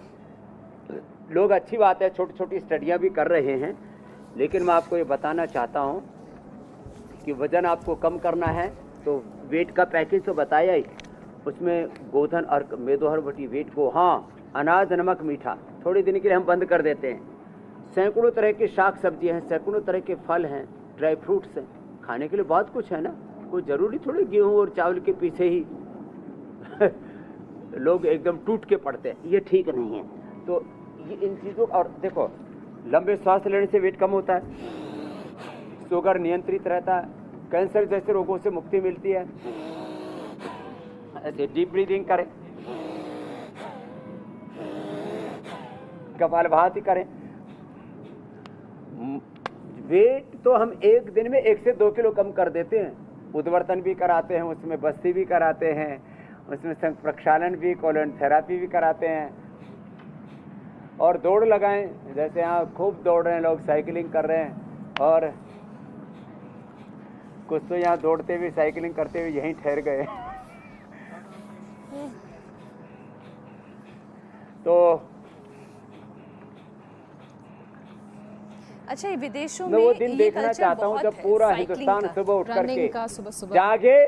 लोग, अच्छी बात है, छोटी छोटी स्टडियाँ भी कर रहे हैं, लेकिन मैं आपको ये बताना चाहता हूँ कि वज़न आपको कम करना है तो वेट का पैकेज तो बताया ही, उसमें गोधन, अर्क, मेदोहर, बटी, वेट को, हाँ, अनाज, नमक, मीठा थोड़े दिन के लिए हम बंद कर देते हैं। सैकड़ों तरह के शाक सब्जियाँ हैं, सैकड़ों तरह के फल हैं, ड्राई फ्रूट्स हैं, खाने के लिए बहुत कुछ है ना। कोई ज़रूरी थोड़ी गेहूँ और चावल के पीछे ही लोग एकदम टूट के पड़ते हैं, ये ठीक नहीं है। तो ये इन चीज़ों, और देखो, लंबे सांस लेने से वेट कम होता है, शुगर नियंत्रित रहता है, कैंसर जैसे रोगों से मुक्ति मिलती है। ऐसे डीप ब्रीदिंग करें, कपालभाति करें। वेट तो हम एक दिन में 1 से 2 किलो कम कर देते हैं। उद्वर्तन भी कराते हैं, उसमें बस्ती भी कराते हैं, उसमें संघ प्रक्षालन भी, कोलन थेरापी भी कराते हैं। और दौड़ लगाएं, जैसे यहाँ खूब दौड़ रहे हैं लोग, साइकिलिंग कर रहे हैं, और कुछ तो यहाँ दौड़ते हुए साइकिलिंग करते हुए यहीं ठहर गए। तो
अच्छा, ये विदेशों
मैं
में
वो दिन
ये
देखना
कल्चर
चाहता हूँ
बहुत
जब
है,
पूरा
साइकिलिंग
हिंदुस्तान
का।
सुबह उठ करके
रनिंग का सुबह
जागे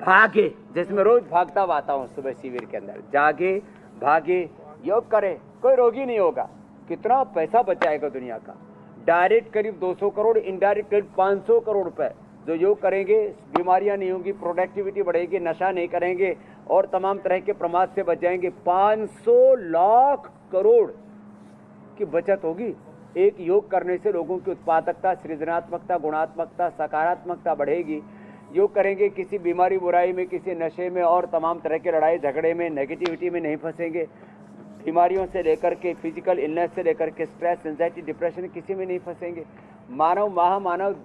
भागे, जैसे मैं रोज भागता आता हूँ सुबह शिविर के अंदर, जागे भागे योग करे, कोई रोगी नहीं होगा। कितना पैसा बच जाएगा दुनिया का। डायरेक्ट करीब 200 करोड़, इनडायरेक्ट करीब 500 करोड़ रुपए। जो योग करेंगे बीमारियां नहीं होंगी, प्रोडक्टिविटी बढ़ेगी, नशा नहीं करेंगे और तमाम तरह के प्रमाद से बच जाएंगे। 500 लाख करोड़ की बचत होगी। एक योग करने से लोगों की उत्पादकता, सृजनात्मकता, गुणात्मकता, सकारात्मकता बढ़ेगी। योग करेंगे, किसी बीमारी बुराई में, किसी नशे में और तमाम तरह के लड़ाई झगड़े में, नेगेटिविटी में नहीं फंसेंगे। बीमारियों से लेकर के, फिजिकल इलनेस से लेकर के, स्ट्रेस, एंजाइटी, डिप्रेशन, किसी में नहीं फंसेंगे। मानव महामानव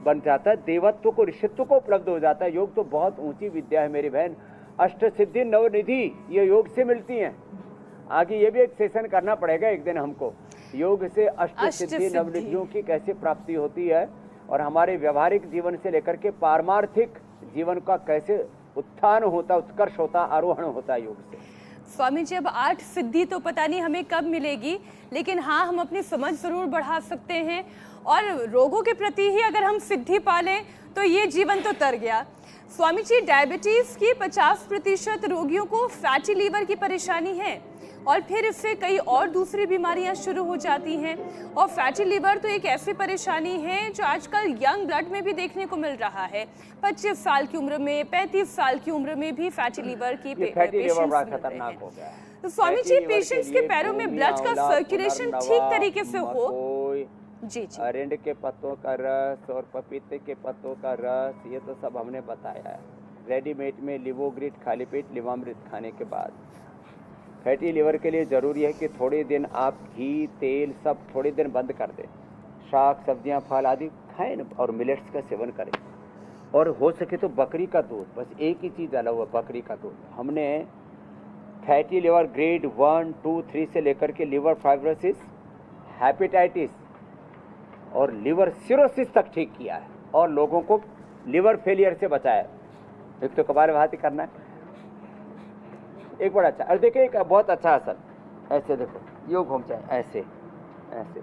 बन जाता है, देवत्व को, ऋषित्व को उपलब्ध हो जाता है। योग तो बहुत ऊंची विद्या है मेरी बहन। अष्ट सिद्धि नवनिधि ये योग से मिलती हैं। आगे ये भी एक सेशन करना पड़ेगा एक दिन हमको, योग से अष्ट सिद्धि नवनिधियों की कैसे प्राप्ति होती है और हमारे व्यवहारिक जीवन से लेकर के पारमार्थिक जीवन का कैसे उत्थान होता, उत्कर्ष होता, आरोहण होता है योग से।
स्वामी जी, अब 8 सिद्धि तो पता नहीं हमें कब मिलेगी, लेकिन हाँ हम अपनी समझ जरूर बढ़ा सकते हैं और रोगों के प्रति ही अगर हम सिद्धि पालें तो ये जीवन तो तर गया। स्वामी जी, डायबिटीज की 50% रोगियों को फैटी लीवर की परेशानी है और फिर इससे कई और दूसरी बीमारियां शुरू हो जाती हैं। और फैटी लीवर तो एक ऐसी परेशानी है जो आजकल यंग ब्लड में भी देखने को मिल रहा है। 25 साल की उम्र में, 35 साल की उम्र में भी फैटी लीवर की पेशेंट्स खतरनाक हो गया। तो स्वामी जी, पेशेंट्स के पैरों में ब्लड का सर्कुलेशन ठीक तरीके से हो, जी जी,
अरंड के पत्तों का रस और पपीते के पत्तों का रस, ये तो सब हमने बताया है। रेडीमेड में लिवोग्रिड खाली पेट लिवामृत खाने के बाद। फैटी लीवर के लिए ज़रूरी है कि थोड़े दिन आप घी, तेल सब थोड़े दिन बंद कर दें। शाक, सब्जियां, फल आदि खाएं और मिलेट्स का सेवन करें। और हो सके तो बकरी का दूध, बस एक ही चीज़ डाला हुआ, बकरी का दूध। हमने फैटी लीवर ग्रेड 1, 2, 3 से लेकर के लिवर फाइब्रोसिस, हेपेटाइटिस और लिवर सिरोसिस तक ठीक किया है और लोगों को लिवर फेलियर से बचाया। एक तो कपालभाति करना है, एक बड़ा अच्छा। और देखिए एक बहुत अच्छा असर, ऐसे देखो, योग घूम जाए, ऐसे ऐसे,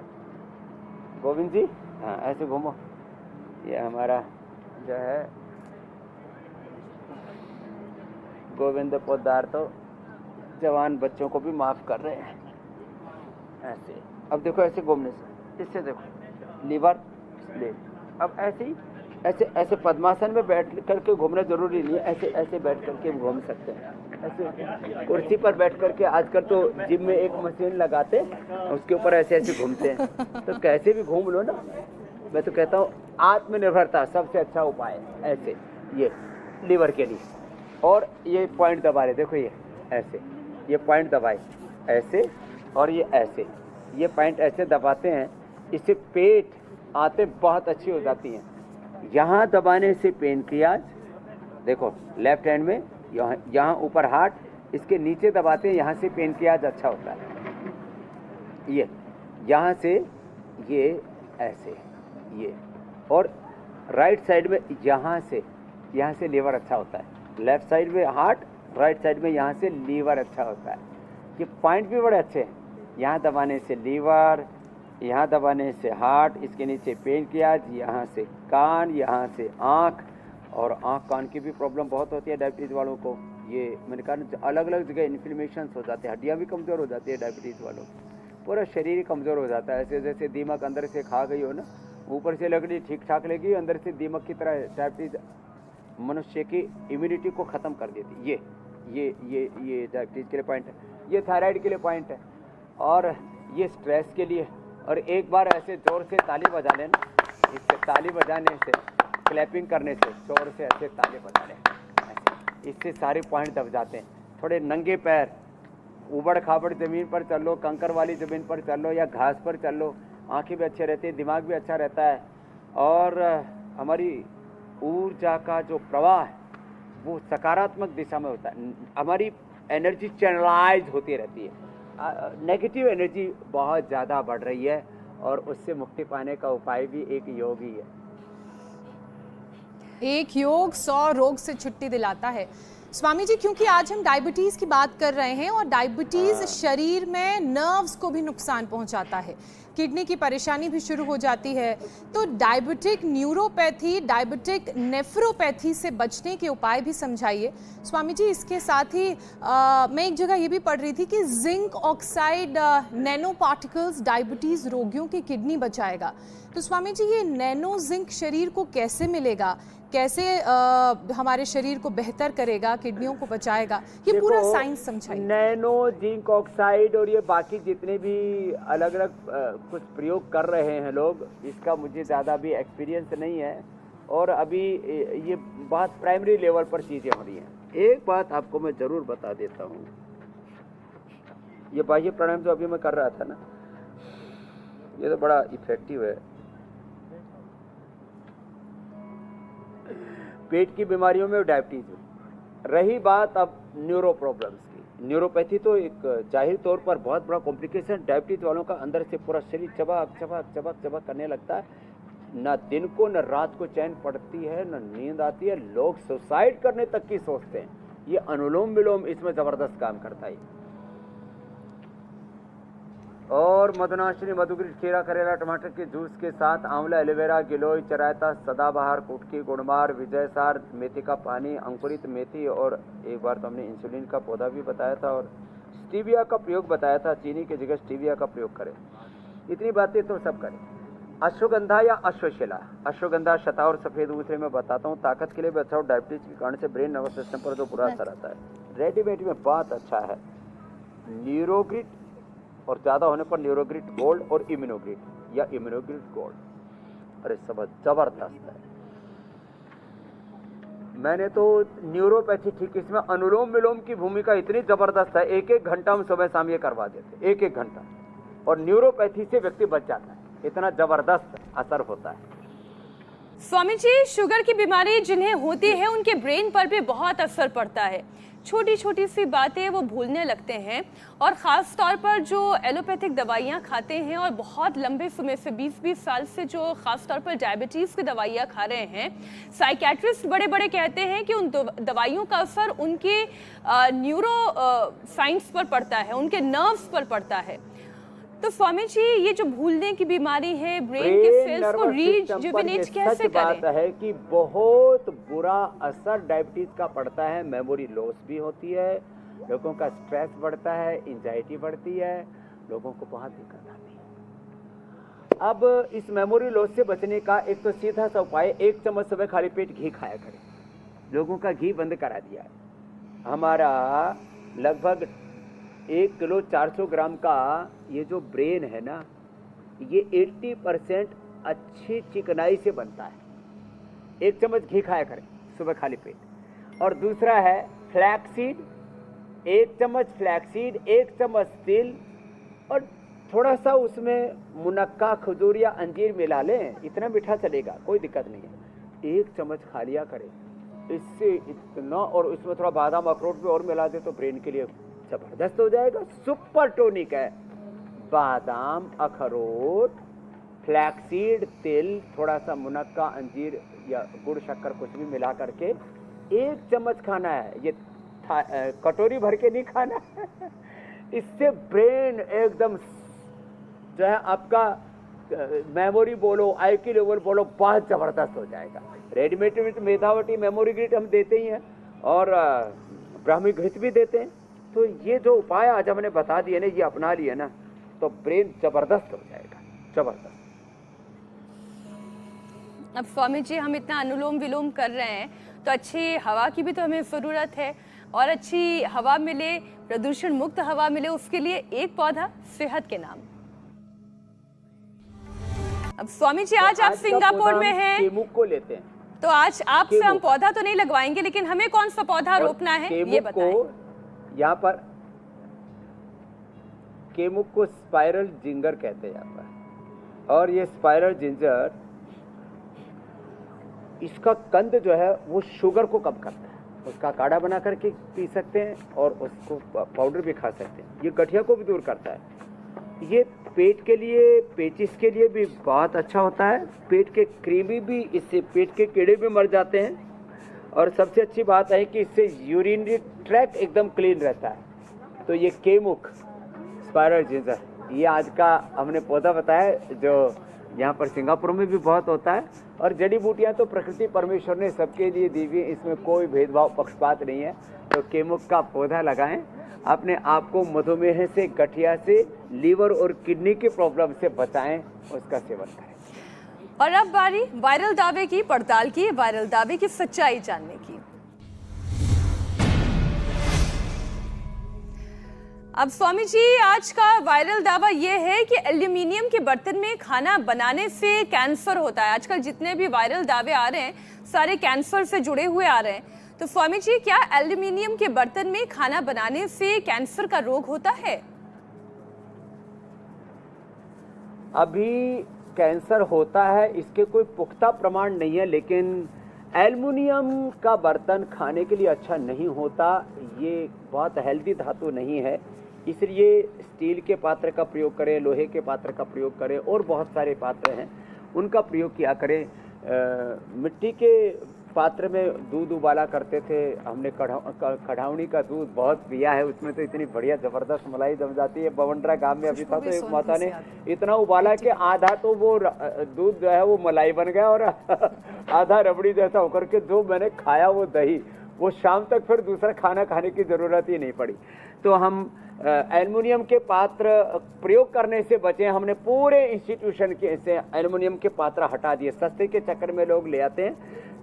गोविंद जी हाँ ऐसे घूमो। ये हमारा जो है गोविंद पोद्दार तो जवान बच्चों को भी माफ कर रहे हैं ऐसे। अब देखो ऐसे घूमने से, इससे देखो लीवर ले। अब ऐसे ही ऐसे ऐसे पद्मासन में बैठ करके घूमना जरूरी नहीं है, ऐसे ऐसे बैठ करके घूम सकते हैं। ऐसे कुर्सी पर बैठ करके, आजकल तो जिम में एक मशीन लगाते उसके ऊपर ऐसे ऐसे घूमते हैं, तो कैसे भी घूम लो ना। मैं तो कहता हूँ आत्मनिर्भरता सबसे अच्छा उपाय है। ऐसे ये लीवर के लिए, और ये पॉइंट दबा रहे, देखो ये ऐसे, ये पॉइंट दबाए ऐसे, और ये ऐसे, ये पॉइंट ऐसे दबाते हैं, इससे पेट आते बहुत अच्छी हो जाती हैं। यहाँ दबाने से पेनक्रियाज, देखो लेफ्ट हैंड में यहाँ ऊपर हार्ट, इसके नीचे दबाते हैं, यहाँ से पेनक्रियाज अच्छा होता है। ये यहाँ से ये ऐसे, ये, और राइट साइड में यहाँ से लीवर अच्छा होता है। लेफ्ट साइड में हार्ट, राइट साइड में यहाँ से लीवर अच्छा होता है। ये पॉइंट भी बड़े अच्छे हैं। यहाँ दबाने से लीवर, यहाँ दबाने से हार्ट, इसके नीचे पेनक्रियाज, यहाँ से कान, यहाँ से आँख, और आँख कान की भी प्रॉब्लम बहुत होती है डायबिटीज़ वालों को। ये मैंने कहा अलग अलग जगह इन्फ्लेमेशन हो जाते हैं, हड्डियाँ भी कमज़ोर हो जाती है डायबिटीज़ वालों को, पूरा शरीर ही कमज़ोर हो जाता है। ऐसे जैसे दीमक अंदर से खा गई हो ना, ऊपर से लकड़ी ठीक ठाक लगी, अंदर से दीमक की तरह डायबिटीज़ मनुष्य की इम्यूनिटी को ख़त्म कर देती। ये डायबिटीज़ के लिए पॉइंट है, ये थायराइड के लिए पॉइंट है, और ये स्ट्रेस के लिए। और एक बार ऐसे जोर से ताली बजा लेना, इससे ताली बजाने से, क्लैपिंग करने से, जोर से ऐसे ताली बजा लें, इससे सारे पॉइंट दब जाते हैं। थोड़े नंगे पैर, उबड़ खाबड़ ज़मीन पर चल लो, कंकर वाली ज़मीन पर चल लो या घास पर चल लो, आँखें भी अच्छे रहती है, दिमाग भी अच्छा रहता है, और हमारी ऊर्जा का जो प्रवाह है वो सकारात्मक दिशा में होता है। हमारी एनर्जी चैनलाइज होती रहती है। नेगेटिव एनर्जी बहुत ज़्यादा बढ़ रही है, और उससे मुक्ति पाने का उपाय भी एक योग ही है।
एक योग 100 रोग से छुट्टी दिलाता है। स्वामी जी, क्योंकि आज हम डायबिटीज की बात कर रहे हैं और डायबिटीज शरीर में नर्व्स को भी नुकसान पहुंचाता है, किडनी की परेशानी भी शुरू हो जाती है। तो डायबिटिक न्यूरोपैथी, डायबिटिक नेफ्रोपैथी से बचने के उपाय भी समझाइए स्वामी जी। इसके साथ ही मैं एक जगह ये भी पढ़ रही थी कि zinc oxide nano particles diabetes रोगियों की किडनी बचाएगा। तो स्वामी जी, ये नैनो जिंक शरीर को कैसे मिलेगा, कैसे हमारे शरीर को बेहतर करेगा, किडनियों को बचाएगा, ये पूरा साइंस समझाइए।
नैनो जिंक ऑक्साइड और ये बाकी जितने भी अलग अलग कुछ प्रयोग कर रहे हैं लोग, इसका मुझे ज़्यादा भी एक्सपीरियंस नहीं है और अभी ये बहुत प्राइमरी लेवल पर चीज़ें हो रही हैं। एक बात आपको मैं ज़रूर बता देता हूँ, ये बाह्य प्राणायाम जो अभी मैं कर रहा था ना, ये तो बड़ा इफेक्टिव है। पेट की बीमारियों में डायबिटीज में। रही बात अब न्यूरो प्रॉब्लम्स की, न्यूरोपैथी तो एक जाहिर तौर पर बहुत बड़ा कॉम्प्लिकेशन, डायबिटीज वालों का अंदर से पूरा शरीर चबक चबक चबक चबक करने लगता है, न दिन को न रात को चैन पड़ती है, न नींद आती है, लोग सुसाइड करने तक की सोचते हैं। ये अनुलोम विलोम इसमें जबरदस्त काम करता है। और मधुनाशिनी, मधुग्रीट, खीरा, करेला, टमाटर के जूस के साथ आंवला, एलोवेरा, गिलोय, चरायता, सदाबहार, कुटकी, गुड़मार, विजयसार, मेथी का पानी, अंकुरित मेथी, और एक बार तो हमने इंसुलिन का पौधा भी बताया था और स्टीविया का प्रयोग बताया था। चीनी की जगह स्टीविया का प्रयोग करें। इतनी बातें तो सब करें। अश्वगंधा या अश्वशिला, अश्वगंधा शता और सफ़ेद दूसरे में बताता हूँ, ताकत के लिए भी अच्छा और डायबिटीज के कारण से ब्रेन नर्वस सिस्टम पर जो बुरा असर आता है। रेडीमेड में बहुत अच्छा है न्यूरोग्रिट, और ज़्यादा होने पर न्यूरोग्रिट गोल्ड और इम्यूनोग्रिट या इम्यूनोग्रिट गोल्ड। अरे सब जबरदस्त है। मैंने तो न्यूरोपैथी ठीक, इसमें अनुलोम विलोम की भूमिका इतनी जबरदस्त है, एक एक घंटा हम सुबह शाम ये करवा देते, एक एक घंटा, और न्यूरोपैथी से व्यक्ति बच जाता है, इतना जबरदस्त असर होता है।
स्वामी जी, शुगर की बीमारी जिन्हें होती है उनके ब्रेन पर भी बहुत असर पड़ता है। छोटी छोटी सी बातें वो भूलने लगते हैं, और ख़ास तौर पर जो एलोपैथिक दवाइयाँ खाते हैं और बहुत लंबे समय से 20-20 साल से जो ख़ास तौर पर डायबिटीज़ की दवाइयाँ खा रहे हैं, साइकियाट्रिस्ट बड़े बड़े कहते हैं कि उन दवाइयों का असर उनके न्यूरो साइंस पर पड़ता है, उनके नर्व्स पर पड़ता है। तो स्वामी जी, ये जो भूलने की बीमारी है, ब्रेन के सेल्स को रीजुविनेट कैसे करें?
बात है कि बहुत बुरा असर डायबिटीज का पड़ता है। मेमोरी लॉस भी होती है, लोगों का स्ट्रेस बढ़ता है, एंजाइटी बढ़ती है, लोगों को बहुत दिक्कत आती है। अब इस मेमोरी लॉस से बचने का एक तो सीधा सा उपाय, 1 चम्मच सुबह खाली पेट घी खाया करें। लोगों का घी बंद करा दिया है। हमारा लगभग 1 किलो 400 ग्राम का ये जो ब्रेन है ना, ये 80% अच्छी चिकनाई से बनता है। 1 चम्मच घी खाया करें सुबह खाली पेट। और दूसरा है फ्लैक्सीड, 1 चम्मच फ्लैक्सीड, 1 चम्मच तिल, और थोड़ा सा उसमें मुनक्का, खजूर या अंजीर मिला लें, इतना मीठा चलेगा, कोई दिक्कत नहीं है। 1 चम्मच खा लिया करें, इससे इतना, और इसमें थोड़ा बादाम अखरोट भी और मिला दे तो ब्रेन के लिए जबरदस्त हो जाएगा। सुपर टोनिक है। बादाम, अखरोट, फ्लैक्सीड, तिल, थोड़ा सा मुनक्का, अंजीर या गुड़ शक्कर कुछ भी मिला करके 1 चम्मच खाना है। ये कटोरी भर के नहीं खाना इससे ब्रेन एकदम जो है आपका मेमोरी बोलो, IQ लेवल बोलो, बहुत जबरदस्त हो जाएगा। रेडीमेड में मेधावटी मेमोरी ग्रिड हम देते ही हैं और ब्राह्मी घृत भी देते हैं। तो ये जो उपाय आज हमने बता दिए ना, ये अपना लिए ना, तो ब्रेन जबरदस्त हो जाएगा, जबरदस्त।
अब स्वामी जी, हम इतना अनुलोम विलोम कर रहे हैं, तो अच्छी हवा की भी तो हमें ज़रूरत है, और अच्छी हवा मिले, प्रदूषण मुक्त हवा मिले, उसके लिए एक पौधा सेहत के नाम। अब स्वामी जी, आज आप सिंगापुर में हैं,
केमुक को लेते हैं,
तो आज आपसे हम पौधा तो नहीं लगवाएंगे, लेकिन हमें कौन सा पौधा रोपना है ये बताएं।
यहाँ पर केमुक को स्पाइरल जिंगर कहते हैं यहाँ पर, और ये स्पाइरल जिंजर, इसका कंद जो है वो शुगर को कम करता है। उसका काढ़ा बना करके पी सकते हैं और उसको पाउडर भी खा सकते हैं। ये गठिया को भी दूर करता है। ये पेट के लिए, पेचिस के लिए भी बहुत अच्छा होता है। पेट के कृमि भी, इससे पेट के कीड़े भी मर जाते हैं। और सबसे अच्छी बात है कि इससे यूरिनरी ट्रैक्ट एकदम क्लीन रहता है। तो ये केमुक, स्पाइरल जिंजर ये आज का हमने पौधा बताया जो यहाँ पर सिंगापुर में भी बहुत होता है। और जड़ी बूटियाँ तो प्रकृति परमेश्वर ने सबके लिए दी हुई, इसमें कोई भेदभाव पक्षपात नहीं है। तो केमुक का पौधा लगाएं, अपने आप को मधुमेह से, गठिया से, लीवर और किडनी की प्रॉब्लम से बचाएं, उसका सेवन करें।
और अब बारी वायरल दावे की पड़ताल की, वायरल दावे की सच्चाई जानने की। अब स्वामी जी, आज का वायरल दावा यह है कि एल्यूमिनियम के बर्तन में खाना बनाने से कैंसर होता है। आजकल जितने भी वायरल दावे आ रहे हैं सारे कैंसर से जुड़े हुए आ रहे हैं। तो स्वामी जी, क्या एल्यूमिनियम के बर्तन में खाना बनाने से कैंसर का रोग होता है?
अभी कैंसर होता है इसके कोई पुख्ता प्रमाण नहीं है, लेकिन एल्युमिनियम का बर्तन खाने के लिए अच्छा नहीं होता। ये बहुत हेल्दी धातु नहीं है, इसलिए स्टील के पात्र का प्रयोग करें, लोहे के पात्र का प्रयोग करें, और बहुत सारे पात्र हैं उनका प्रयोग किया करें। मिट्टी के पात्र में दूध उबाला करते थे हमने, कढ़ावनी का दूध बहुत पिया है, उसमें तो इतनी बढ़िया ज़बरदस्त मलाई जम जाती है। बवंडरा गांव में अभी था तो एक माता ने इतना उबाला कि आधा तो वो दूध जो है वो मलाई बन गया और आधा रबड़ी जैसा होकर के जो मैंने खाया वो दही, वो शाम तक फिर दूसरा खाना खाने की ज़रूरत ही नहीं पड़ी। तो हम एल्युमिनियम के पात्र प्रयोग करने से बचें। हमने पूरे इंस्टीट्यूशन के से एल्युमिनियम के पात्र हटा दिए। सस्ते के चक्कर में लोग ले आते हैं,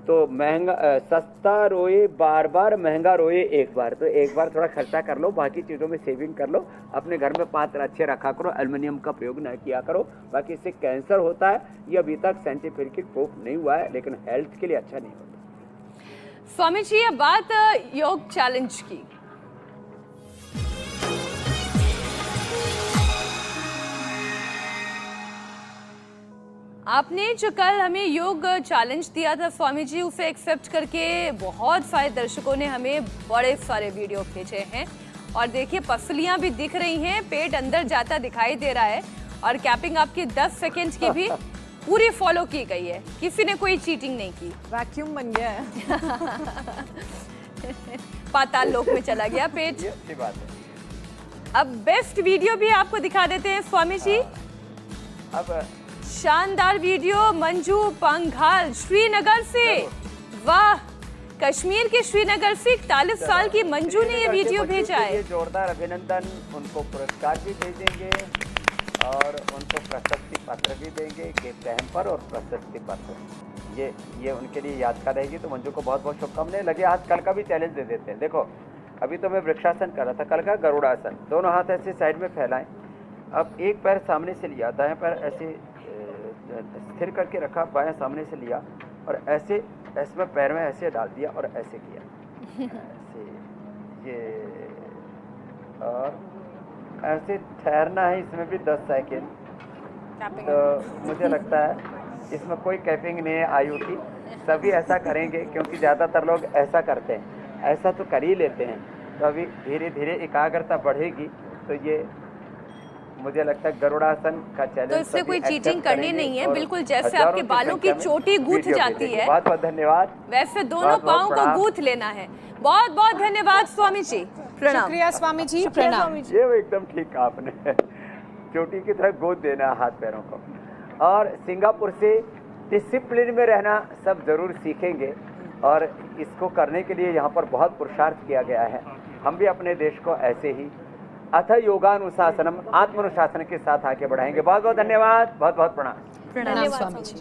तो महंगा सस्ता रोए बार बार, महंगा रोए एक बार। तो एक बार थोड़ा खर्चा कर लो, बाकी चीज़ों में सेविंग कर लो, अपने घर में पात्र अच्छे रखा करो, एल्युमिनियम का प्रयोग न किया करो। बाकी इससे कैंसर होता है ये अभी तक साइंटिफिक प्रूफ नहीं हुआ है, लेकिन हेल्थ के लिए अच्छा नहीं होता।
स्वामी जी, अब बात योग चैलेंज की। आपने जो कल हमें योग चैलेंज दिया था स्वामी जी, उसे एक्सेप्ट करके बहुत सारे दर्शकों ने हमें बड़े सारे वीडियो भेजे हैं। और देखिए पसलियां भी दिख रही हैं, पेट अंदर जाता दिखाई दे रहा है, और कैपिंग आपकी 10 सेकंड की भी पूरी फॉलो की गई है, किसी ने कोई चीटिंग नहीं की।
वैक्यूम बन गया है।
पाताल लोक में चला गया पेट।
ये अच्छी बात है।
अब बेस्ट वीडियो भी आपको दिखा देते हैं स्वामी जी।
अब
शानदार वीडियो मंजू पंघाल श्रीनगर से, वाह, कश्मीर के श्रीनगर से 41 साल की मंजू ने ये वीडियो भेजा है।
जोरदार अभिनंदन, उनको पुरस्कार भी भेजेंगे और उनको प्रशस्ति पत्र भी देंगे, गिफ्ट हैम्पर और प्रशस्ति पत्र। ये उनके लिए यादगार रहेगी। तो मंजू को बहुत बहुत शुभकामनाएं। लगे हाथ कल का भी चैलेंज दे देते हैं। देखो अभी तो मैं वृक्षासन कर रहा था, कल का गरुड़ासन। दोनों हाथ ऐसे साइड में फैलाएं। अब एक पैर सामने से लिया, दायां पैर ऐसे स्थिर करके रखा, बायां सामने से लिया और ऐसे इसमें पैर में ऐसे डाल दिया और ऐसे किया, ऐसे ये, और ऐसे ठहरना है इसमें भी 10 सेकेंड। तो मुझे लगता है इसमें कोई कैपिंग नहीं है आयु की, सभी ऐसा करेंगे क्योंकि ज़्यादातर लोग ऐसा करते हैं, ऐसा तो कर ही लेते हैं। तो अभी धीरे धीरे एकाग्रता बढ़ेगी। तो ये मुझे लगता है गरुड़ासन का चैलेंज।
तो इससे कोई चीटिंग करनी नहीं है, बिल्कुल जैसे आपके बालों की चोटी गूंथ जाती है,
बहुत बहुत धन्यवाद,
वैसे दोनों पाँव को गूंथ लेना है। बहुत बहुत धन्यवाद स्वामी जी, प्रणाम।
शुक्रिया स्वामी जी, प्रणाम।
ये एकदम ठीक कहा आपने, चोटी की तरह गोद देना हाथ पैरों को। और सिंगापुर से डिसिप्लिन में रहना सब जरूर सीखेंगे, और इसको करने के लिए यहाँ पर बहुत पुरुषार्थ किया गया है। हम भी अपने देश को ऐसे ही अथ योगानुशासनम, आत्मानुशासन के साथ आगे बढ़ाएंगे। बहुत बहुत धन्यवाद, बहुत बहुत प्रणाम।
प्रणाम स्वामी जी।